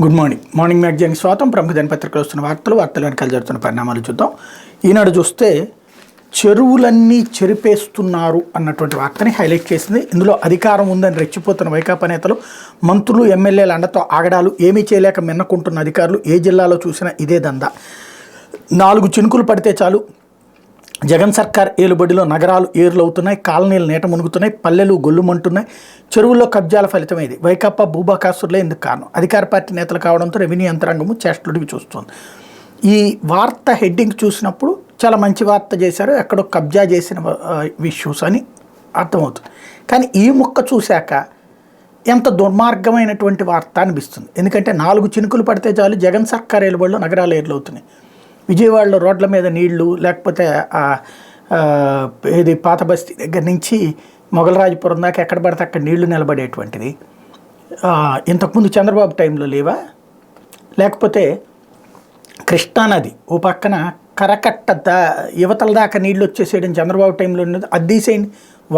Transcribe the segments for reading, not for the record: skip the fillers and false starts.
Good morning magazine స్వాగతం. ప్రముఖ దినపత్రికలు వస్తున్న వార్తలు వెనకాల జరుగుతున్న పరిణామాలు చూద్దాం. ఈనాడు చూస్తే చెరువులన్నీ చెరిపేస్తున్నారు అన్నటువంటి వార్తని హైలైట్ చేసింది. ఇందులో అధికారం ఉందని రెచ్చిపోతున్న వైకాపా నేతలు, మంత్రులు, ఎమ్మెల్యేల అండతో ఆగడాలు, ఏమీ చేయలేక మిన్నకుంటున్న అధికారులు, ఏ జిల్లాలో చూసినా ఇదే దందా. 4 చినుకులు పడితే చాలు జగన్ సర్కార్ ఏలుబడిలో నగరాలు ఏర్లవుతున్నాయి, కాలనీలు నీట మునుగుతున్నాయి, పల్లెలు గొల్లుమంటున్నాయి, చెరువుల్లో కబ్జాల ఫలితమే ఇది. వైకాపా భూభాకాసురులే ఎందుకు కారణం. అధికార పార్టీ నేతలు కావడంతో రెవెన్యూ యంత్రాంగము చేష్టలుడికి చూస్తుంది. ఈ వార్త హెడ్డింగ్ చూసినప్పుడు చాలా మంచి వార్త చేశారు, ఎక్కడో కబ్జా చేసిన ఇష్యూస్ అని అర్థమవుతుంది. కానీ ఈ ముక్క చూశాక ఎంత దుర్మార్గమైనటువంటి వార్త అనిపిస్తుంది. ఎందుకంటే 4 చినుకులు పడితే చాలు జగన్ సర్కార్ ఏలుబడిలో నగరాలు ఏర్లవుతున్నాయి. విజయవాడలో రోడ్ల మీద నీళ్లు, లేకపోతే ఇది పాత బస్తీ దగ్గర నుంచి మొగలరాజపురం దాకా ఎక్కడ పడితే అక్కడ నీళ్లు నిలబడేటువంటిది ఇంతకుముందు చంద్రబాబు టైంలో లేవా? లేకపోతే కృష్ణానది ఓ పక్కన కరకట్ట యువతల దాకా నీళ్లు వచ్చేసేయడం చంద్రబాబు టైంలో ఉన్నది. అద్దీసేయండి,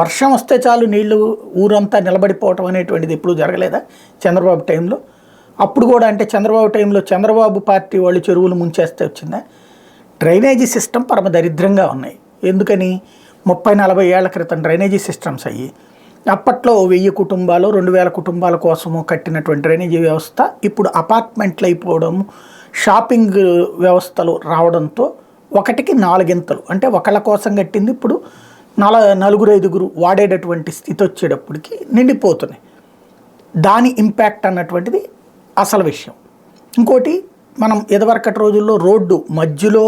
వర్షం వస్తే చాలు నీళ్లు ఊరంతా నిలబడిపోవటం అనేటువంటిది ఎప్పుడూ జరగలేదా చంద్రబాబు టైంలో? అప్పుడు కూడా అంటే చంద్రబాబు టైంలో చంద్రబాబు పార్టీ వాళ్ళు చెరువులు ముంచేస్తే వచ్చిందా? డ్రైనేజీ సిస్టమ్ పరమ దరిద్రంగా ఉన్నాయి. ఎందుకని 30-40 ఏళ్ల క్రితం డ్రైనేజీ సిస్టమ్స్ అయ్యి అప్పట్లో 1000 కుటుంబాలు 2000 కుటుంబాల కోసము కట్టినటువంటి డ్రైనేజీ వ్యవస్థ ఇప్పుడు అపార్ట్మెంట్లు అయిపోవడం, షాపింగ్ వ్యవస్థలు రావడంతో 1కి 4 అంటే ఒకళ్ళ కోసం కట్టింది ఇప్పుడు 4-5 వాడేటటువంటి స్థితి వచ్చేటప్పటికి నిండిపోతున్నాయి. దాని ఇంపాక్ట్ అన్నటువంటిది అసలు విషయం. ఇంకోటి, మనం ఎదవరకటి రోజుల్లో రోడ్డు మధ్యలో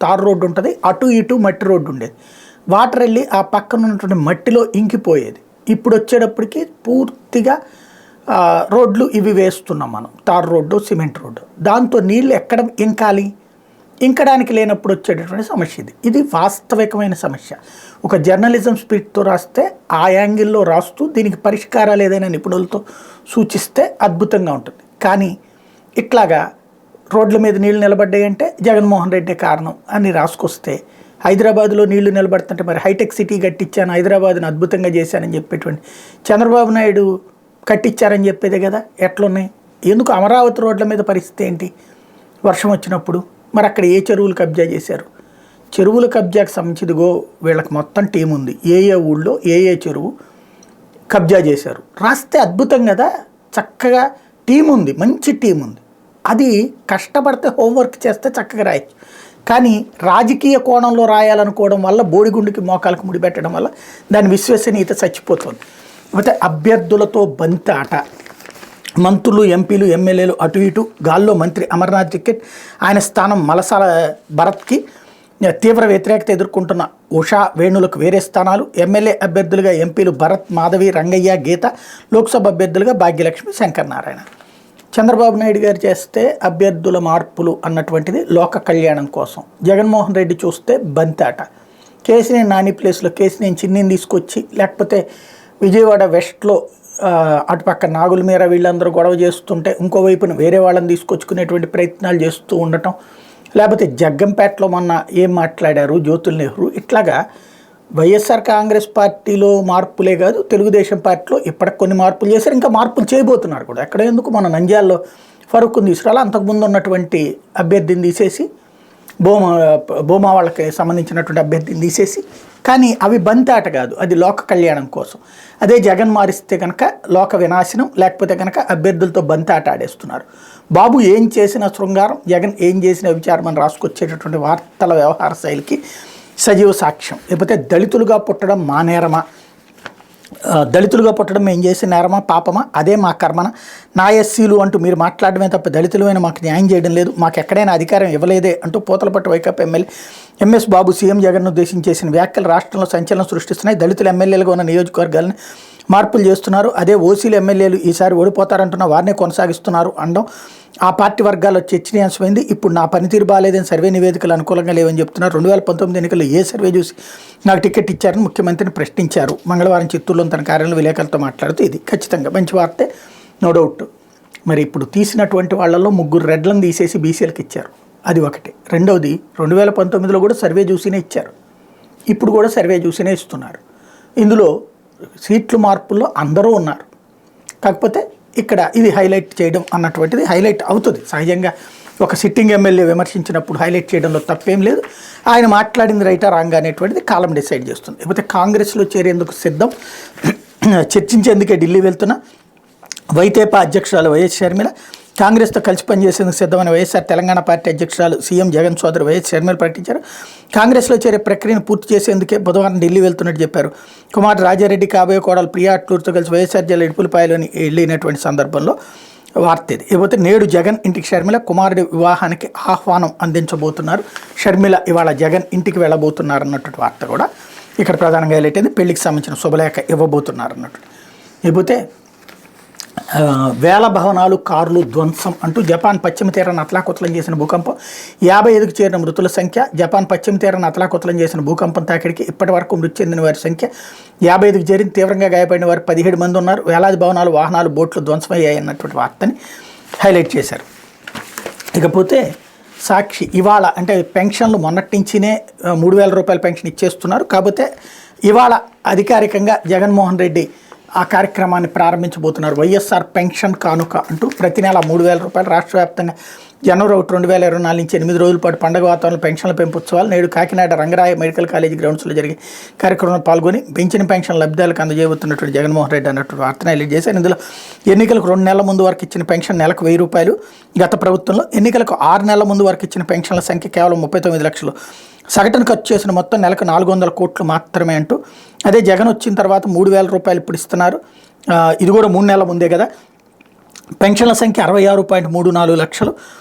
తారు రోడ్డు ఉంటుంది, అటు ఇటు మట్టి రోడ్డు ఉండేది. వాటర్ వెళ్ళి ఆ పక్కన ఉన్నటువంటి మట్టిలో ఇంకిపోయేది. ఇప్పుడు వచ్చేటప్పటికి పూర్తిగా రోడ్లు ఇవి వేస్తున్నాం మనం, తారు రోడ్డు, సిమెంట్ రోడ్డు. దాంతో నీళ్ళు ఎక్కడ ఇంకాలి? ఇంకడానికి లేనప్పుడు వచ్చేటటువంటి సమస్య ఇది. ఇది వాస్తవికమైన సమస్య. ఒక జర్నలిజం స్పిరిట్తో రాస్తే, ఆ యాంగిల్లో రాస్తూ దీనికి పరిష్కారాలు ఏదైనా నిపుణులతో సూచిస్తే అద్భుతంగా ఉంటుంది. కానీ ఇట్లాగా రోడ్ల మీద నీళ్లు నిలబడ్డాయంటే జగన్మోహన్ రెడ్డి కారణం అని రాసుకొస్తే, హైదరాబాద్లో నీళ్లు నిలబడుతుంటే మరి హైటెక్ సిటీ కట్టించాను, హైదరాబాద్ని అద్భుతంగా చేశానని చెప్పేటువంటి చంద్రబాబు నాయుడు కట్టించారని చెప్పేదే కదా. ఎట్లున్నాయి? ఎందుకు అమరావతి రోడ్ల మీద పరిస్థితి ఏంటి వర్షం వచ్చినప్పుడు? మరి అక్కడ ఏ చెరువులు కబ్జా చేశారు? చెరువుల కబ్జాకి సంబంధించిదిగో వీళ్ళకి మొత్తం టీం ఉంది. ఏ ఊళ్ళో ఏ చెరువు కబ్జా చేశారు రాస్తే అద్భుతం కదా. చక్కగా టీం ఉంది, మంచి టీం ఉంది. అది కష్టపడితే హోంవర్క్ చేస్తే చక్కగా రాయొచ్చు. కానీ రాజకీయ కోణంలో రాయాలనుకోవడం వల్ల బోడిగుండుకి మోకాలకు ముడిపెట్టడం వల్ల దాని విశ్వసనీయత చచ్చిపోతుంది. అయితే అభ్యర్థులతో బంతి ఆట. మంత్రులు, ఎంపీలు, ఎమ్మెల్యేలు అటు ఇటు గాల్లో. మంత్రి అమర్నాథ్ టికెట్, ఆయన స్థానం మలసాల భరత్కి. తీవ్ర వ్యతిరేకత ఎదుర్కొంటున్న ఉషా, వేణులకు వేరే స్థానాలు. ఎమ్మెల్యే అభ్యర్థులుగా ఎంపీలు భరత్, మాధవి, రంగయ్య, గీత. లోక్సభ అభ్యర్థులుగా భాగ్యలక్ష్మి, శంకర్ నారాయణ. చంద్రబాబు నాయుడు గారు చేస్తే అభ్యర్థుల మార్పులు అన్నటువంటిది లోక కళ్యాణం కోసం. జగన్మోహన్ రెడ్డి చూస్తే బంతాట. కేసినేని నాని ప్లేస్లో కేసినేని చిన్నిని తీసుకొచ్చి, లేకపోతే విజయవాడ వెస్ట్లో అటుపక్క నాగుల మీర వీళ్ళందరూ గొడవ చేస్తుంటే ఇంకోవైపున వేరే వాళ్ళని తీసుకొచ్చుకునేటువంటి ప్రయత్నాలు చేస్తూ ఉండటం. లేకపోతే జగ్గంపేటలో మొన్న ఏం మాట్లాడారు జ్యోతుల్ నెహ్రూ. ఇట్లాగా వైఎస్ఆర్ కాంగ్రెస్ పార్టీలో మార్పులే కాదు, తెలుగుదేశం పార్టీలో ఇప్పటికి కొన్ని మార్పులు చేశారు, ఇంకా మార్పులు చేయబోతున్నారు కూడా. ఎక్కడ ఎందుకు మన నంద్యాలలో ఫరూక్ని తీసుకురాలి, అంతకుముందు ఉన్నటువంటి అభ్యర్థిని తీసేసి భూమా వాళ్ళకి సంబంధించినటువంటి అభ్యర్థిని తీసేసి. కానీ అవి బంతాట కాదు, అది లోక కళ్యాణం కోసం. అదే జగన్ మారిస్తే కనుక లోక వినాశనం, లేకపోతే కనుక అభ్యర్థులతో బంతాట ఆడేస్తున్నారు. బాబు ఏం చేసిన శృంగారం, జగన్ ఏం చేసిన విచారం అని రాసుకొచ్చేటటువంటి వార్తల వ్యవహార శైలికి సజీవ సాక్ష్యం. లేకపోతే దళితులుగా పుట్టడం మా నేరమా, దళితులుగా పుట్టడం మేము చేసిన నేరమా, పాపమా, అదే మా కర్మన, నా ఎస్సీలు అంటూ మీరు మాట్లాడమే తప్ప దళితులమైన మాకు న్యాయం చేయడం లేదు, మాకు ఎక్కడైనా అధికారం ఇవ్వలేదే అంటూ పూతలపట్టు వైకాపా ఎమ్మెల్యే ఎంఎస్ బాబు సీఎం జగన్ను ఉద్దేశించి చేసిన వ్యాఖ్యలు రాష్ట్రంలో సంచలనం సృష్టిస్తున్నాయి. దళితుల ఎమ్మెల్యేలుగా ఉన్న నియోజకవర్గాలను మార్పులు చేస్తున్నారు. అదే ఓసీలు ఎమ్మెల్యేలు ఈసారి ఓడిపోతారంటున్న వారినే కొనసాగిస్తున్నారు అనడం ఆ పార్టీ వర్గాల్లో చర్చనీయాంశమైంది. ఇప్పుడు నా పనితీరు బాగాలేదని సర్వే నివేదికలు అనుకూలంగా లేవని చెప్తున్నారు. 2019 ఎన్నికల్లో ఏ సర్వే చూసి నాకు టికెట్ ఇచ్చారని ముఖ్యమంత్రిని ప్రశ్నించారు. మంగళవారం చిత్తూరులో తన కార్యాలయంలో విలేకరులతో మాట్లాడుతూ ఇది ఖచ్చితంగా మంచి వార్తే, నో డౌట్. మరి ఇప్పుడు తీసినటువంటి వాళ్ళల్లో 3 రెడ్లను తీసేసి బీసీలకు ఇచ్చారు, అది ఒకటి. రెండవది 2019లో కూడా సర్వే చూసినే ఇచ్చారు, ఇప్పుడు కూడా సర్వే చూసినే ఇస్తున్నారు. ఇందులో సీట్లు మార్పుల్లో అందరూ ఉన్నారు. కాకపోతే ఇక్కడ ఇది హైలైట్ చేయడం అన్నటువంటిది హైలైట్ అవుతుంది సహజంగా. ఒక సిట్టింగ్ ఎమ్మెల్యే విమర్శించినప్పుడు హైలైట్ చేయడంలో తప్పేం లేదు. ఆయన మాట్లాడింది రైటా రాంగ్ అనేటువంటిది కాలం డిసైడ్ చేస్తుంది. లేకపోతే కాంగ్రెస్లో చేరేందుకు సిద్ధం, చర్చించేందుకే ఢిల్లీ వెళ్తున్నా వైతేపా అధ్యక్షురాలు వైఎస్ షర్మిల, కాంగ్రెస్తో కలిసి పనిచేసేందుకు సిద్ధమైన వైఎస్ఆర్ తెలంగాణ పార్టీ అధ్యక్షురాలు సీఎం జగన్ సోదరు వైఎస్ షర్మిల ప్రకటించారు. కాంగ్రెస్లో చేరే ప్రక్రియను పూర్తి చేసేందుకే బుధవారం ఢిల్లీ వెళ్తున్నట్టు చెప్పారు. కుమార్ రాజారెడ్డి కాబోయే కోడలు ప్రియా అట్లూరుతో కలిసి వైఎస్ఆర్ జిల్లా ఇడుపులపాయలోని వెళ్ళినటువంటి సందర్భంలో వార్త ఇది. ఇకపోతే నేడు జగన్ ఇంటికి షర్మిల, కుమారుడి వివాహానికి ఆహ్వానం అందించబోతున్నారు. షర్మిల ఇవాళ జగన్ ఇంటికి వెళ్ళబోతున్నారు అన్నటువంటి వార్త కూడా ఇక్కడ ప్రధానంగా హైలైట్ అయింది. పెళ్లికి సంబంధించిన శుభలేఖ ఇవ్వబోతున్నారు అన్నట్టు. ఇకపోతే వేల భవనాలు, కార్లు ధ్వంసం అంటూ జపాన్ పశ్చిమ తీరాన్ని అతలాకుతలం చేసిన భూకంపం, 55కు చేరిన మృతుల సంఖ్య. జపాన్ పశ్చిమ తీరాన్ని అతలాకుతలం చేసిన భూకంపం తాకిడికి ఇప్పటి వరకు మృతి చెందిన వారి సంఖ్య 55కు చేరింది. తీవ్రంగా గాయపడిన వారు 17 మంది ఉన్నారు. వేలాది భవనాలు, వాహనాలు, బోట్లు ధ్వంసమయ్యాయి అన్నటువంటి వార్తని హైలైట్ చేశారు. ఇకపోతే సాక్షి ఇవాళ అంటే పెన్షన్లు మొన్నటి నుంచినే 3000 రూపాయల పెన్షన్ ఇచ్చేస్తున్నారు. కాకపోతే ఇవాళ అధికారికంగా జగన్మోహన్ రెడ్డి ఆ కార్యక్రమాన్ని ప్రారంభించబోతున్నారు. వైఎస్ఆర్ పెన్షన్ కానుక అంటూ ప్రతి నెల 3000 రూపాయలు రాష్ట్ర వ్యాప్తంగా జనవరి 1, 2024 నుంచి 8 రోజుల పాటు పండుగ వాతావరణంలో పెన్షన్ల పెంపుత్సవాలు నేడు కాకినాడ రంగరాయ మెడికల్ కాలేజీ గ్రౌండ్స్లో జరిగే కార్యక్రమంలో పాల్గొని పెంచిన పెన్షన్ లబ్ధిదారులకు అందజేయబోతున్నటువంటి జగన్మోహన్ రెడ్డి అన్నటువంటి వార్తను హైలైట్ చేశారు. ఇందులో ఎన్నికలకు 2 నెలల ముందు వరకు ఇచ్చిన పెన్షన్ నెలకు 1000 రూపాయలు. గత ప్రభుత్వంలో ఎన్నికలకు 6 నెలల ముందు వరకు ఇచ్చిన పెన్షన్ల సంఖ్య కేవలం 39 లక్షలు. సగటును ఖర్చు చేసిన మొత్తం నెలకు 400 కోట్లు మాత్రమే అంటూ. అదే జగన్ వచ్చిన తర్వాత 3000 రూపాయలు ఇప్పుడు ఇస్తున్నారు. ఇది కూడా 3 నెలల ముందే కదా. పెన్షన్ల సంఖ్య 66.34 లక్షలు.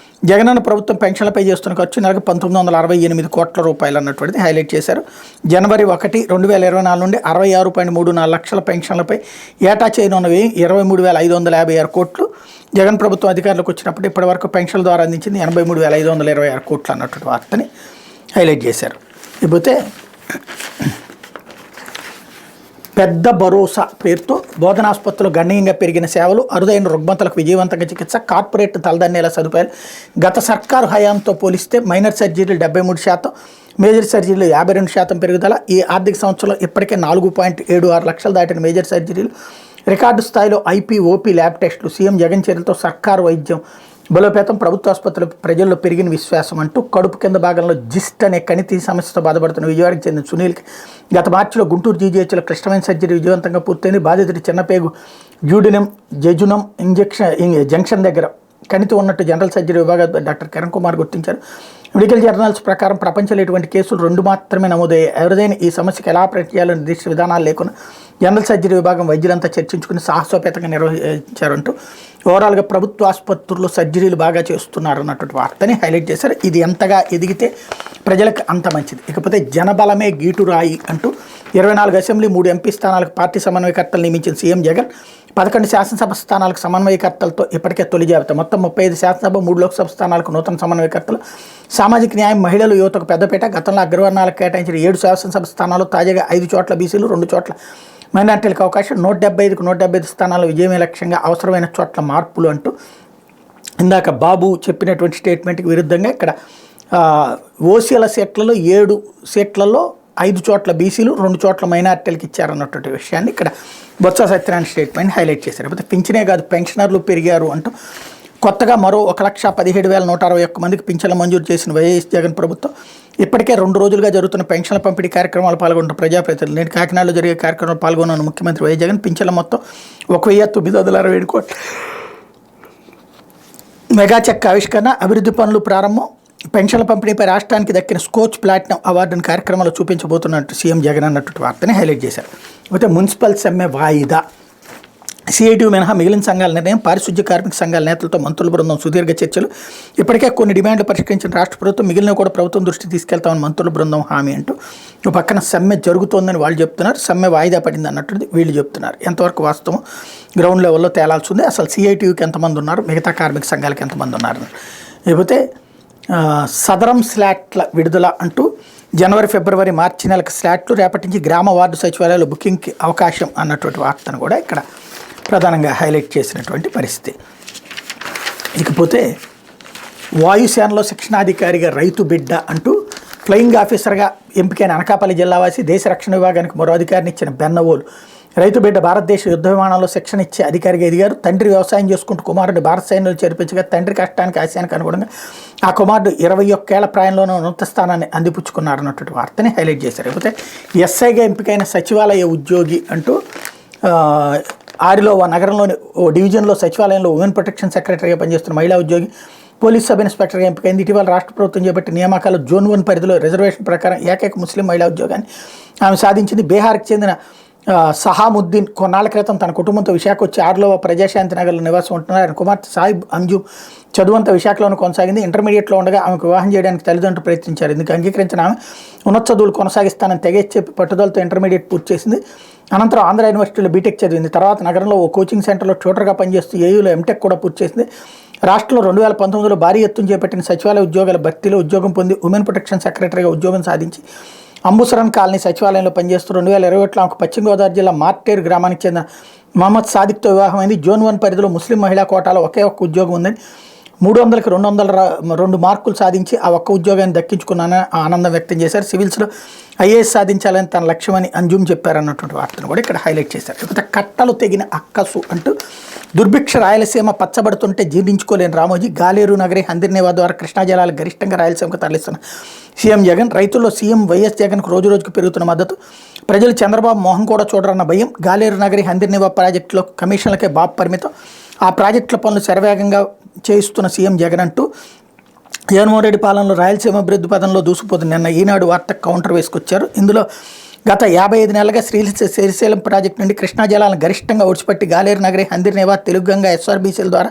జగనన్న ప్రభుత్వం పెన్షన్లపై చేస్తున్న ఖర్చు నెలకు 1968 కోట్ల రూపాయలు అన్నటువంటిది హైలైట్ చేశారు. జనవరి 1, 2024 నుండి 66.34 లక్షల పెన్షన్లపై ఏటా చేయనున్నవి 23,556 కోట్లు. జగన్ ప్రభుత్వం అధికారులకు వచ్చినప్పుడు ఇప్పటి వరకు పెన్షన్ల ద్వారా అందించింది 83,526 కోట్లు అన్నటువంటి వార్తని హైలైట్ చేశారు. ఇకపోతే పెద్ద భరోసా పేరుతో బోధనాసుపత్రిలో గణనీయంగా పెరిగిన సేవలు, అరుదైన రుగ్మతలకు విజయవంతంగా చికిత్స, కార్పొరేట్ తలదన్నేల సదుపాయాలు. గత సర్కారు హయాంతో పోలిస్తే మైనర్ సర్జరీలు 73%, మేజర్ సర్జరీలు 52% పెరుగుదల. ఈ ఆర్థిక సంవత్సరంలో ఇప్పటికే 4.76 లక్షలు దాటిన మేజర్ సర్జరీలు. రికార్డు స్థాయిలో ఐపీ, ఓపీ ల్యాబ్ టెస్టులు. సీఎం జగన్ చర్యలతో సర్కారు వైద్యం బలోపేతం, ప్రభుత్వ ఆసుపత్రులు ప్రజల్లో పెరిగిన విశ్వాసం అంటూ కడుపు కింద భాగంలో జిస్ట్ అనే కణితి సమస్యతో బాధపడుతున్న విజయవాడకి చెందిన సునీల్కి గత మార్చిలో గుంటూరు జీజీహెచ్లో క్లిష్టమైన సర్జరీ విజయవంతంగా పూర్తయింది. బాధితుడి చిన్నపేగు డ్యూడినం జెజునం జంక్షన్ దగ్గర కణితి ఉన్నట్టు జనరల్ సర్జరీ విభాగ డాక్టర్ కిరణ్ కుమార్ గుర్తించారు. మెడికల్ జర్నల్స్ ప్రకారం ప్రపంచంలో ఇటువంటి కేసులు 2 మాత్రమే నమోదయ్యాయి. ఎవరిదైనా ఈ సమస్యకు ఎలా ప్రయత్నించాలని నిర్దిష్ట విధానాలు లేకుండా జనరల్ సర్జరీ విభాగం వైద్యులంతా చర్చించుకుని సాహసోపేతంగా నిర్వహించారంటూ ఓవరాల్గా ప్రభుత్వ ఆసుపత్రుల్లో సర్జరీలు బాగా చేస్తున్నారు అన్నటువంటి వార్తని హైలైట్ చేశారు. ఇది ఎంతగా ఎదిగితే ప్రజలకు అంత మంచిది. ఇకపోతే జనబలమే గీటురాయి అంటూ 24 అసెంబ్లీ 3 ఎంపీ స్థానాలకు పార్టీ సమన్వయకర్తలు నియమించిన సీఎం జగన్ 11 శాసనసభ స్థానాలకు సమన్వయకర్తలతో ఇప్పటికే తొలి జాబితా. మొత్తం 35 శాసనసభ, 3 లోక్సభ స్థానాలకు నూతన సమన్వయకర్తలు. సామాజిక న్యాయం, మహిళలు, యువతకు పెద్దపీట. గతంలో అగ్రవర్ణాలకు కేటాయించిన 7 శాసనసభ స్థానాలు తాజాగా 5 చోట్ల బీసీలు, 2 చోట్ల మైనార్టీలకు అవకాశం. 175కు 175 స్థానాలు విజయమే లక్ష్యంగా, అవసరమైన చోట్ల మార్పులు అంటూ ఇందాక బాబు చెప్పినటువంటి స్టేట్మెంట్కి విరుద్ధంగా ఇక్కడ ఓసీల సీట్లలో 7 సీట్లలో 5 చోట్ల బీసీలు, 2 చోట్ల మైనార్టీలకు ఇచ్చారన్నటువంటి విషయాన్ని ఇక్కడ బొత్స సత్యనారాయణ స్టేట్మెంట్ హైలైట్ చేశారు. లేకపోతే పింఛనే కాదు పెన్షనర్లు పెరిగారు అంటూ కొత్తగా మరో 1,17,161 మందికి పింఛన్లు మంజూరు చేసిన వైఎస్ జగన్ ప్రభుత్వం ఇప్పటికే 2 రోజులుగా జరుగుతున్న పెన్షన్ల పంపిణీ కార్యక్రమాలు పాల్గొంటున్న ప్రజాప్రతినిధులు. నేడు కాకినాడలో జరిగే కార్యక్రమాలు పాల్గొన్న ముఖ్యమంత్రి వైఎస్ జగన్ పింఛన్ల మొత్తం 1,967 కోట్లు. మెగా చెక్ ఆవిష్కరణ, అభివృద్ధి పనులు ప్రారంభం. పెన్షన్ల పంపిణీపై రాష్ట్రానికి దక్కిన స్కోచ్ ప్లాటినం అవార్డును కార్యక్రమాలు చూపించబోతున్నట్టు సీఎం జగన్ అన్నటువంటి వార్తని హైలైట్ చేశారు. అయితే మున్సిపల్ సమ్మె వాయిదా. సిఐటియు మినహా మిగిలిన సంఘాల నిర్ణయం. పారిశుద్ధ్య కార్మిక సంఘాల నేతలతో మంత్రుల బృందం సుదీర్ఘ చర్చలు. ఇప్పటికే కొన్ని డిమాండ్లు పరిష్కరించిన రాష్ట్ర ప్రభుత్వం మిగిలిన కూడా ప్రభుత్వం దృష్టి తీసుకెళ్తామని మంత్రుల బృందం హామీ అంటూ పక్కన సమ్మె జరుగుతోందని వాళ్ళు చెప్తున్నారు. సమ్మె వాయిదా పడింది అన్నట్టు వీళ్ళు చెప్తున్నారు. ఎంతవరకు వాస్తవం గ్రౌండ్ లెవెల్లో తేలాల్సి ఉంది. అసలు సిఐటియుకి ఎంతమంది ఉన్నారు, మిగతా కార్మిక సంఘాలకు ఎంతమంది ఉన్నారు. లేకపోతే సదరం స్లాట్ల విడుదల అంటూ జనవరి, ఫిబ్రవరి, మార్చి నెలకు స్లాట్లు. రేపటి నుంచి గ్రామ వార్డు సచివాలయాలు బుకింగ్కి అవకాశం అన్నటువంటి వార్తను కూడా ఇక్కడ ప్రధానంగా హైలైట్ చేసినటువంటి పరిస్థితి. ఇకపోతే వాయుసేనలో శిక్షణాధికారిగా రైతు బిడ్డ అంటూ ఫ్లయింగ్ ఆఫీసర్గా ఎంపికైన అనకాపల్లి జిల్లావాసి దేశ రక్షణ విభాగానికి మరో అధికారిని ఇచ్చిన బెన్నవోలు. రైతు బిడ్డ భారతదేశ యుద్ధ విమానంలో శిక్షణ ఇచ్చే అధికారిగా ఎదిగారు. తండ్రి వ్యవసాయం చేసుకుంటూ కుమారుడు భారత సైన్యంలో చేర్పించగా తండ్రి కష్టానికి ఆశయానికి అనుగుణంగా ఆ కుమారుడు 21 ఏళ్ల ప్రాయంలోనూ ఉన్నత స్థానాన్ని అందిపుచ్చుకున్నారు అన్నటువంటి వార్తని హైలైట్ చేశారు. లేకపోతే ఎస్ఐగా ఎంపికైన సచివాలయ ఉద్యోగి అంటూ ఆరిలో నగరంలోని ఓ డివిజన్లో సచివాలయంలో ఉమెన్ ప్రొటెక్షన్ సెక్రటరీగా పనిచేస్తున్న మహిళా ఉద్యోగి పోలీస్ సబ్ ఇన్స్పెక్టర్గా ఎంపికైంది. ఇటీవల రాష్ట్ర ప్రభుత్వం చేపట్టిన నియామకాలు జోన్ 1 పరిధిలో రిజర్వేషన్ ప్రకారం ఏకైక ముస్లిం మహిళా ఉద్యోగాన్ని ఆమె సాధించింది. బీహార్కి చెందిన సహాముద్దీన్ కొన్నాళ్ల క్రితం తన కుటుంబంతో విశాఖ వచ్చి 6లో ప్రజాశాంతి నగర్లో నివాసం ఉంటున్నారు. ఆయన కుమార్తె సాహిబ్ అంజు చదువంతా విశాఖలోనే కొనసాగింది. ఇంటర్మీడియట్లో ఉండగా ఆమెకు వివాహం చేయడానికి తల్లిదండ్రులు ప్రయత్నించారు. ఇందుకు అంగీకరించిన ఆమె ఉన్నత చదువులు కొనసాగిస్తానని తెగేసి చెప్పి పట్టుదలతో ఇంటర్మీడియట్ పూర్తి చేసింది. అనంతరం ఆంధ్ర యూనివర్సిటీలో బీటెక్ చదివింది. తర్వాత నగరంలో ఓ కోచింగ్ సెంటర్లో ట్యూటర్గా పనిచేస్తూ ఏయూలో ఎంటెక్ కూడా పూర్తి చేసింది. రాష్ట్రంలో 2019లో భారీ ఎత్తున చేపట్టిన సచివాలయ ఉద్యోగాల భర్తీలో ఉద్యోగం పొంది ఉమెన్ ప్రొటెక్షన్ సెక్రటరీగా ఉద్యోగం సాధించి అంబుసరన్ కాలనీ సచివాలయంలో పనిచేస్తూ 2021లో ఆమెకు పశ్చిమ గోదావరి జిల్లా మార్టేరు గ్రామానికి చెందిన మహమ్మద్ సాదిక్తో వివాహమైంది. జోన్ 1 పరిధిలో ముస్లిం మహిళా కోటాలో ఒకే ఒక్క ఉద్యోగం ఉందని 300కి 202 మార్కులు సాధించి ఆ ఒక్క ఉద్యోగాన్ని దక్కించుకున్నానని ఆనందం వ్యక్తం చేశారు. సివిల్స్లో ఐఏఎస్ సాధించాలని తన లక్ష్యమని అంజుమ్ చెప్పారన్నటువంటి వార్తను కూడా ఇక్కడ హైలైట్ చేశారు. లేకపోతే కట్టలు తెగిన అక్కసు అంటూ దుర్భిక్ష రాయలసీమ పచ్చబడుతుంటే జీర్ణించుకోలేని రామోజీ గాలేరు నగరి హందిర్నేవా ద్వారా కృష్ణా జలాలు గరిష్టంగా రాయలసీమకు తరలిస్తున్న సీఎం జగన్. రైతుల్లో సీఎం వైఎస్ జగన్కు రోజురోజుకు పెరుగుతున్న మద్దతు. ప్రజలు చంద్రబాబు మోహన్ కూడా చూడరన్న భయం. గాలేరు నగరి హందిర్నేవా ప్రాజెక్టులో కమిషన్లకే బాబు పరిమితం. ఆ ప్రాజెక్టుల పనులు శరవేగంగా చేయిస్తున్న సీఎం జగన్ అంటూ జగన్మోహన్ రెడ్డి పాలనలో రాయలసీమ అభివృద్ధి పదంలో దూసుకుపోతుంది. నిన్న ఈనాడు వార్తకు కౌంటర్ వేసుకొచ్చారు. ఇందులో గత 55 నెలలుగా శ్రీశైలం ప్రాజెక్టు నుండి కృష్ణా జలాలను గరిష్టంగా ఒడిచిపెట్టి గాలేరు నగరి హందిర్నేవా తెలుగుగంగా ఎస్ఆర్బీసీల ద్వారా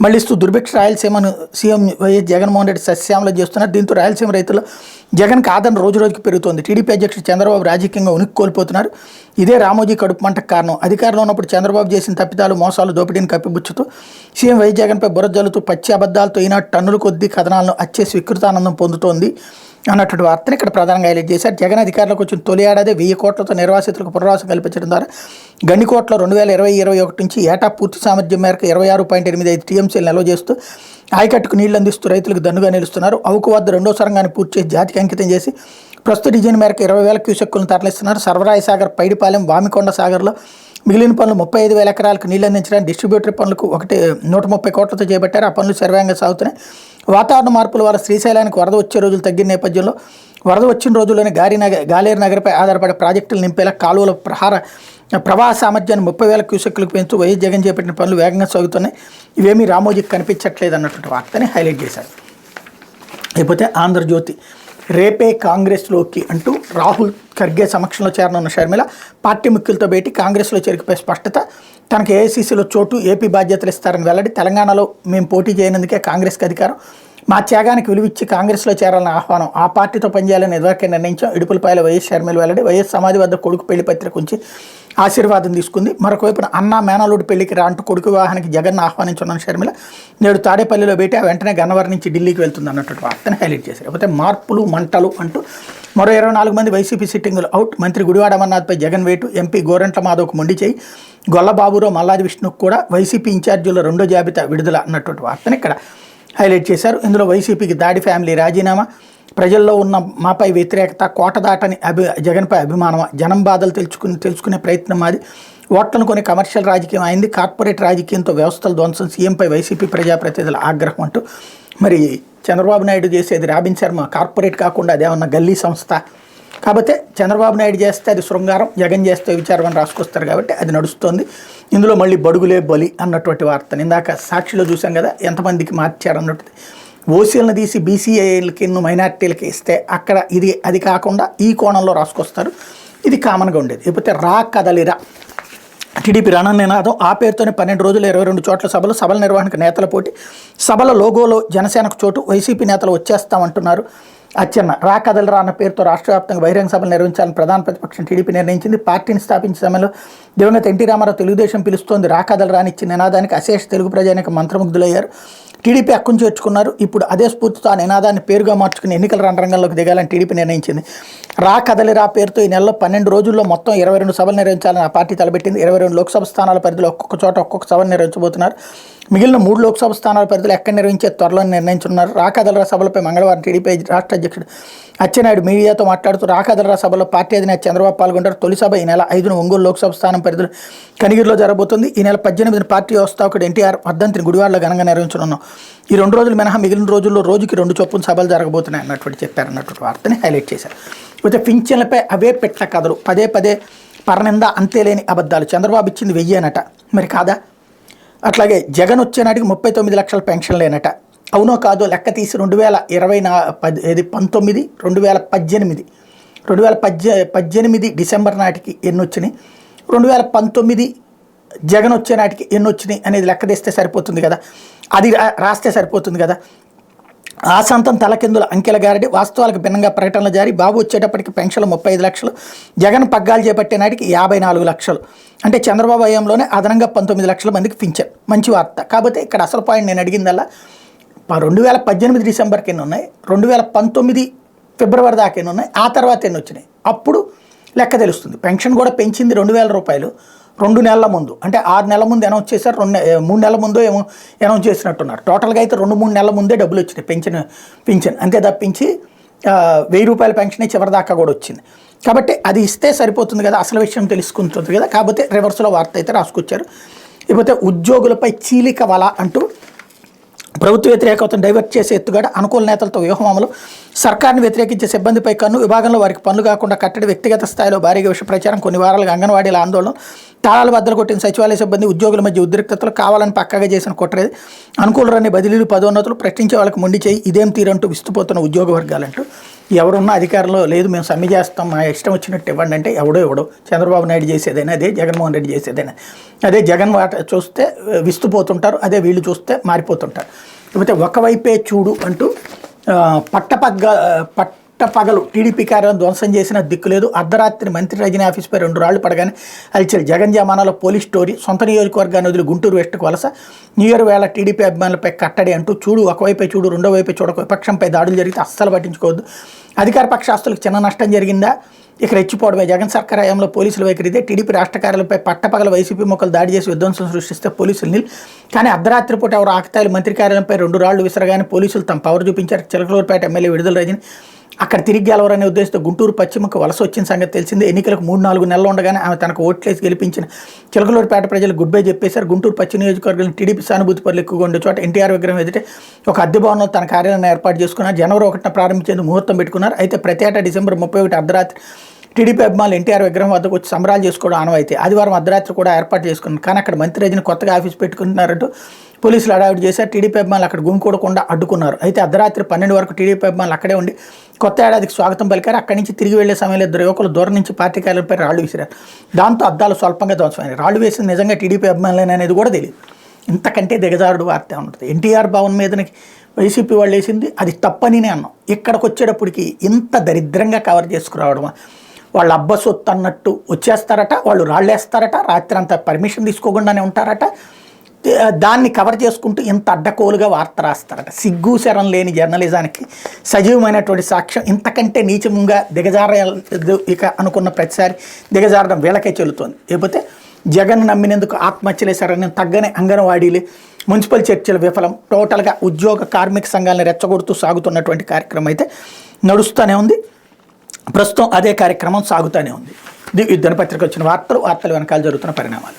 మళ్లిస్తూ దుర్భిక్ష రాయలసీమను సీఎం వైఎస్ జగన్మోహన్ రెడ్డి సస్యామలం చేస్తున్నారు. దీంతో రాయలసీమ రైతులు జగన్కి ఆదరణ రోజురోజుకి పెరుగుతోంది. టీడీపీ అధ్యక్షుడు చంద్రబాబు రాజకీయంగా ఉనికి కోల్పోతున్నారు. ఇదే రామోజీ కడుపు మంటకు కారణం. అధికారంలో ఉన్నప్పుడు చంద్రబాబు చేసిన తప్పిదాలు మోసాలు దోపిడీని కప్పిపుచ్చుతూ సీఎం వైఎస్ జగన్పై బురజల్లుతూ పచ్చి అబద్ధాలతో ఈనాడు టన్నుల కొద్దీ కథనాలను అచ్చేసి వికృతానందం పొందుతోంది అన్నటువంటి వార్తను ఇక్కడ ప్రధానంగా హైలైట్ చేశారు. జగన్ అధికారంలోకి వచ్చిన తొలి ఏడాది 1000 కోట్లతో నిర్వాసితులకు పునరావాసం కల్పించడం ద్వారా గండికోటలో 2020-21 నుంచి ఏటా పూర్తి సామర్థ్యం మేరకు 26.85 టీఎంసీలు నిల్వ చేస్తూ ఆయకట్టుకు నీళ్లు అందిస్తూ రైతులకు దన్నుగా నిలుస్తున్నారు. అవుకు వద్ద 2వ సొరంగాన్ని పూర్తి చేసి జాతికి అంకితం చేసి ప్రస్తుత డిజైన్ మేరకు 20,000 క్యూసెక్కులను తరలిస్తున్నారు. సర్వరాయ సాగర్, పైడిపాలెం, వామికొండ సాగర్లో మిగిలిన పనులు 35,000 ఎకరాలకు నీళ్లు అందించడానికి డిస్ట్రిబ్యూటరీ పనులకు 130 కోట్లతో చేపట్టారు. ఆ పనులు శరవేగంగా సాగుతున్నాయి. వాతావరణ మార్పుల వల్ల శ్రీశైలానికి వరద వచ్చే రోజులు తగ్గిన నేపథ్యంలో వరద వచ్చిన రోజుల్లోనే గాలేరు నగరిపై ఆధారపడే ప్రాజెక్టులు నింపేలా కాలువల ప్రవాహ సామర్థ్యాన్ని 30,000 క్యూసెక్కులకు పెంచుతూ వైఎస్ జగన్ చేపట్టిన పనులు వేగంగా సాగుతున్నాయి. ఇవేమీ రామోజీకి కనిపించట్లేదు అన్నటువంటి వార్తని హైలైట్ చేశారు. లేకపోతే ఆంధ్రజ్యోతి రేపే కాంగ్రెస్లోకి అంటూ రాహుల్ ఖర్గే సమక్షంలో చేరనున్న షర్మిల పార్టీ ముఖ్యులతో భేటీ. కాంగ్రెస్లో చేరికపై స్పష్టత. తనకు ఏఐసీసీలో చోటు, ఏపీ బాధ్యతలు ఇస్తారని వెల్లడి. తెలంగాణలో మేము పోటీ చేయనందుకే కాంగ్రెస్కి అధికారం. మా త్యాగానికి విలువిచ్చి కాంగ్రెస్లో చేరాలని ఆహ్వానం. ఆ పార్టీతో పనిచేయాలని ఇదివరకే నిర్ణయించాం. ఇడుపులపాయల వైఎస్ షర్మిల వెల్లడి. వైఎస్ సమాధి వద్ద కొడుకు పెళ్లి పత్రిక ఉంచి ఆశీర్వాదం తీసుకుంది. మరొక వైపున అన్నా మేనలుడి పెళ్లికి రా అంటూ కొడుకు వివాహానికి జగన్ ఆహ్వానించున్న షర్మిల నేడు తాడేపల్లిలో భేటీ. వెంటనే గన్నవరం నుంచి ఢిల్లీకి వెళ్తుంది అన్నటువంటి వార్తను హైలైట్ చేశారు. లేకపోతే మార్పులు మంటలు అంటూ మరో 24 మంది వైసీపీ సిట్టింగులు అవుట్. మంత్రి గుడివాడ అమర్నాథ్పై జగన్ వేటు. ఎంపీ గోరంట్ల మాధవ్కు మొండి చేయి. గొల్లబాబురావు, మల్లాది విష్ణుకు కూడా వైసీపీ ఇన్ఛార్జీల 2వ జాబితా విడుదల అన్నటువంటి వార్తను ఇక్కడ హైలైట్ చేశారు. ఇందులో వైసీపీకి దాడి, ఫ్యామిలీ రాజీనామా, ప్రజల్లో ఉన్న మాపై వ్యతిరేకత, కోట దాటని జగన్పై అభిమానం, జనం బాధలు తెలుసుకునే ప్రయత్నం మాది, ఓట్లను కొని కమర్షియల్ రాజకీయం అయింది, కార్పొరేట్ రాజకీయంతో వ్యవస్థల ధ్వంసం, సీఎంపై వైసీపీ ప్రజాప్రతినిధుల ఆగ్రహం అంటూ మరి చంద్రబాబు నాయుడు చేసేది రాబిన్ శర్మ కార్పొరేట్ కాకుండా అదేమన్నా గల్లీ సంస్థ కాబట్టి చంద్రబాబు నాయుడు చేస్తే అది శృంగారం, జగన్ చేస్తే విచారం అని రాసుకొస్తారు కాబట్టి అది నడుస్తుంది. ఇందులో మళ్ళీ బడుగులే బలి అన్నటువంటి వార్తను ఇందాక సాక్షిలో చూసాం కదా, ఎంతమందికి మార్చారు అన్నట్టు. ఓసీలను తీసి బీసీఐలకి మైనార్టీలకి ఇస్తే అక్కడ అది కాకుండా ఈ కోణంలో రాసుకొస్తారు. ఇది కామన్గా ఉండేది. లేకపోతే రా కదలిరా టీడీపీ రణనినాదం. ఆ పేరుతోనే 12 రోజులు 22 చోట్ల సభల నిర్వహణకు నేతల పోటీ. సభల లోగోలో జనసేనకు చోటు. వైసీపీ నేతలు వచ్చేస్తామంటున్నారు. అచ్చెన్న రా కదలరా అన్న పేరుతో రాష్ట్ర వ్యాప్తంగా బహిరంగ సభలు నిర్వహించాలని ప్రధాన ప్రతిపక్షం టీడీపీ నిర్ణయించింది. పార్టీని స్థాపించే సమయంలో దివంగత ఎన్టీ రామారావు తెలుగుదేశం పిలుస్తోంది రా కదలరా అని ఇచ్చిన నినాదానికి అశేష తెలుగు ప్రజానికి మంత్రముగ్ధులయ్యారు. టీడీపీ హక్కును చేర్చుకున్నారు. ఇప్పుడు అదే స్ఫూర్తితో ఆ నినాదాన్ని పేరుగా మార్చుకుని ఎన్నికల రంగంలోకి దిగాలని టీడీపీ నిర్ణయించింది. రా కదలి రా పేరుతో ఈ నెలలో 12 రోజుల్లో మొత్తం 22 సభలు నిర్వహించాలని ఆ పార్టీ తలపెట్టింది. 22 లోక్సభ స్థానాల పరిధిలో ఒక్కొక్క చోట ఒక్కొక్క సభను నిర్వహించబోతున్నారు. మిగిలిన 3 లోక్సభ స్థానాల పరిధిలో ఎక్కడ నిర్వహించే త్వరలో నిర్ణయించున్నారు. రా కదలరా సభలపై మంగళవారం టీడీపీ రాష్ట్ర అధ్యక్షుడు అచ్చెన్నాయుడు మీడియాతో మాట్లాడుతూ రా కదలరా సభలో పార్టీ అధినేత చంద్రబాబు పాల్గొంటారు. తొలి సభ ఈ నెల 5న ఒంగోలు లోక్సభ స్థానం పరిధిలో కనిగిరిలో జరగబోతుంది. ఈ నెల 18న పార్టీ వ్యవస్థాపకుడు ఎన్టీఆర్ వర్ధంతిని గుడివాడలో ఘనంగా నిర్వహించనున్నాం. ఈ 2 రోజులు మినహా మిగిలిన రోజుల్లో రోజుకి 2 చొప్పున సభలు జరగబోతున్నాయి అన్నటువంటి చెప్పారన్నటువంటి వార్తని హైలైట్ చేశారు. అయితే పింఛన్లపై అవే పెట్ట కథలు, పదే పదే పరనింద అంతేలేని అబద్ధాలు. చంద్రబాబు ఇచ్చింది 1000 అనట, మరి కాదా? అట్లాగే జగన్ వచ్చే నాటికి 39 లక్షల పెన్షన్ లేనట, అవునో కాదో లెక్క తీసి 2018 డిసెంబర్ నాటికి ఎన్ని వచ్చినాయి, 2019 జగన్ వచ్చే నాటికి ఎన్ని వచ్చినాయి అనేది లెక్క తీస్తే సరిపోతుంది కదా, అది రాస్తే సరిపోతుంది కదా. ఆశాంతం తలకిందుల అంకెల గారడి, వాస్తవాలకు భిన్నంగా ప్రకటనలు జారీ. బాబు వచ్చేటప్పటికి పెన్షన్లు 35 లక్షలు, జగన్ పగ్గాలు చేపట్టే నాటికి 54 లక్షలు. అంటే చంద్రబాబు హయాంలోనే అదనంగా 19 లక్షల మందికి పింఛన్. మంచి వార్త. కాకపోతే ఇక్కడ అసలు పాయింట్ నేను అడిగిందల్లా 2018 డిసెంబర్కి ఎన్ని ఉన్నాయి, 2019 ఫిబ్రవరి దాకా ఎన్ని ఉన్నాయి, ఆ తర్వాత ఎన్ని వచ్చినాయి, అప్పుడు లెక్క తెలుస్తుంది. పెన్షన్ కూడా పెంచింది 2000 రూపాయలు 2 నెలల ముందు, అంటే 6 నెలల ముందు అనౌన్స్ చేశారు, 3 నెలల ముందు ఏమో అనౌన్స్ చేసినట్టున్నారు. టోటల్గా అయితే 2-3 నెలల ముందే డబ్బులు వచ్చినాయి పింఛన్ అంతే తప్పించి 1000 రూపాయల పెన్షనే చివరి దాకా కూడా వచ్చింది. కాబట్టి అది ఇస్తే సరిపోతుంది కదా, అసలు విషయం తెలుసుకుంటుంది కదా. కాకపోతే రివర్స్లో వార్త అయితే రాసుకొచ్చారు. ఇకపోతే ఉద్యోగులపై చీలిక వల అంటూ ప్రభుత్వ వ్యతిరేకతను డైవర్ట్ చేసే ఎత్తుగడ, అనుకూల నేతలతో వ్యూహం అమలు, సర్కార్ని వ్యతిరేకించే సిబ్బందిపై కన్ను, విభాగంలో వారికి పనులు కాకుండా కట్టడి, వ్యక్తిగత స్థాయిలో భారీగా విష ప్రచారం, కొన్ని వారాలుగా అంగన్వాడీల ఆందోళన, తాళాలు బద్దలు కొట్టిన సచివాలయ సిబ్బంది, ఉద్యోగుల మధ్య ఉద్రిక్తతలు, కావాలని పక్కగా చేసిన కుట్రది, అనుకూలరాని బదిలీలు, పదోన్నతులు, ప్రశ్నించే వాళ్ళకి మొండి చేయి, ఇదేం తీరంటూ విస్తుపోతున్న ఉద్యోగ వర్గాలంటూ ఎవరున్నా అధికారంలో లేదు మేము సమ్మె చేస్తాం మా ఇష్టం వచ్చినట్టు ఇవ్వండి అంటే ఎవడో చంద్రబాబు నాయుడు చేసేదైనా అదే, జగన్మోహన్ రెడ్డి చేసేదైనా అదే. జగన్ చూస్తే విస్తుపోతుంటారు, అదే వీళ్ళు చూస్తే మారిపోతుంటారు. లేకపోతే ఒకవైపే చూడు అంటూ పట్టపగలు టీడీపీ కార్యాలయం ధ్వంసం చేసిన దిక్కులేదు, అర్ధరాత్రి మంత్రి రజనీ ఆఫీస్పై 2 రాళ్లు పడగానే అలిచారు. జగన్ జమానాలో పోలీస్ స్టోరీ, సొంత నియోజకవర్గాన్ని వదిలి గుంటూరు వెస్ట్కు వలస, న్యూ ఇయర్ వేళ టీడీపీ అభిమానులపై కట్టడి అంటూ చూడు ఒకవైపే చూడు రెండో వైపే చూడక, విపక్షంపై దాడులు జరిగితే అస్సలు పట్టించుకోవద్దు, అధికార పక్షాస్తులకు చిన్న నష్టం జరిగిందా ఇక రెచ్చిపోవడమే. జగన్ సర్కార్ హయాంలో పోలీసుల వైఖరిదే, టీడీపీ రాష్ట్ర కార్యాలయంపై పట్టపగల వైసీపీ మొక్కలు దాడి చేసి విధ్వంసం సృష్టిస్తే పోలీసులు నీళ్ళు, కానీ అర్ధరాత్రి పూట ఎవరు ఆకతాయిలు మంత్రి కార్యాలయంపై 2 రాళ్లు విసరగానే పోలీసులు తమ పవర్ చూపించారు. చిలకలూరుపేట ఎమ్మెల్యే విడుదల రజని అక్కడ తిరిగి గెలవరనే ఉద్దేశంతో గుంటూరు పశ్చిమకు వలస వచ్చిన సంగతి తెలిసిందే. ఎన్నికలకు 3-4 నెలలు ఉండగానే ఆమె తనకు ఓట్లేసి గెలిపించిన చిలకలూరుపేట ప్రజలు గుడ్ బై చెప్పేశారు. గుంటూరు పశ్చిమ నియోజకవర్గంలో టీడీపీ సానుభూతి పనులు ఎక్కువగా ఉండే చోట ఎన్టీఆర్ విగ్రహం ఎదుటే ఒక అద్దె భవనంలో తన కార్యాలయాన్ని ఏర్పాటు చేసుకున్నారు. జనవరి 1న ప్రారంభించేందుకు ముహూర్తం పెట్టుకున్నారు. అయితే ప్రతి ఏటా డిసెంబర్ 31 అర్ధరాత్రి టీడీపీ అభిమానులు ఎన్టీఆర్ విగ్రహం వద్దకు వచ్చి సంబరాలు చేసుకోవడం ఆనవాయితీ. ఆదివారం అర్ధరాత్రి కూడా ఏర్పాటు చేసుకున్నారు. కానీ అక్కడ మంత్రి రజని కొత్తగా ఆఫీస్ పెట్టుకుంటున్నారంటూ పోలీసులు హడావిడి చేశారు. టీడీపీ అభిమానులు అక్కడ గుమికూడకుండా అడ్డుకున్నారు. అయితే అర్ధరాత్రి 12 వరకు టీడీపీ అభిమానులు అక్కడే ఉండి కొత్త ఏడాదికి స్వాగతం పలికారు. అక్కడి నుంచి తిరిగి వెళ్లే సమయంలో 2 యువకులు దూరం నుంచి పార్టీ కార్యాలయంపై రాళ్లు విసిరారు. దాంతో అద్దాలు స్వల్పంగా ధ్వంసమైనాయి. రాళ్లు వేసింది నిజంగా టీడీపీ అభిమానులు అనేది కూడా తెలియదు. ఇంతకంటే దిగజారుడు వార్త ఉంటుంది. ఎన్టీఆర్ భవన్ మీదకి వైసీపీ వాళ్ళు వేసింది అది తప్పని అన్నాం. ఇక్కడికి వచ్చేటప్పటికి ఇంత దరిద్రంగా కవర్ చేసుకురావడమా, వాళ్ళు అబ్బ సొత్తు అన్నట్టు వచ్చేస్తారట, వాళ్ళు రాళ్ళేస్తారట, రాత్రి అంతా పర్మిషన్ తీసుకోకుండానే ఉంటారట, దాన్ని కవర్ చేసుకుంటూ ఇంత అడ్డకోలుగా వార్త రాస్తారట. సిగ్గు శరం లేని జర్నలిజానికి సజీవమైనటువంటి సాక్ష్యం. ఇంతకంటే నీచంగా దిగజారదు ఇక అనుకున్న ప్రతిసారి దిగజారడం వీళ్ళకే చెల్లుతోంది. లేకపోతే జగన్ నమ్మినందుకు ఆత్మహత్యలేశారని తగ్గని అంగన్వాడీలు, మున్సిపల్ చర్చలు విఫలం, టోటల్గా ఉద్యోగ కార్మిక సంఘాలను రెచ్చగొడుతూ సాగుతున్నటువంటి కార్యక్రమం అయితే నడుస్తూనే ఉంది. ప్రస్తుతం అదే కార్యక్రమం సాగుతూనే ఉంది. ఇది దినపత్రిక వచ్చిన వార్తలు వెనకాల జరుగుతున్న పరిణామాలు.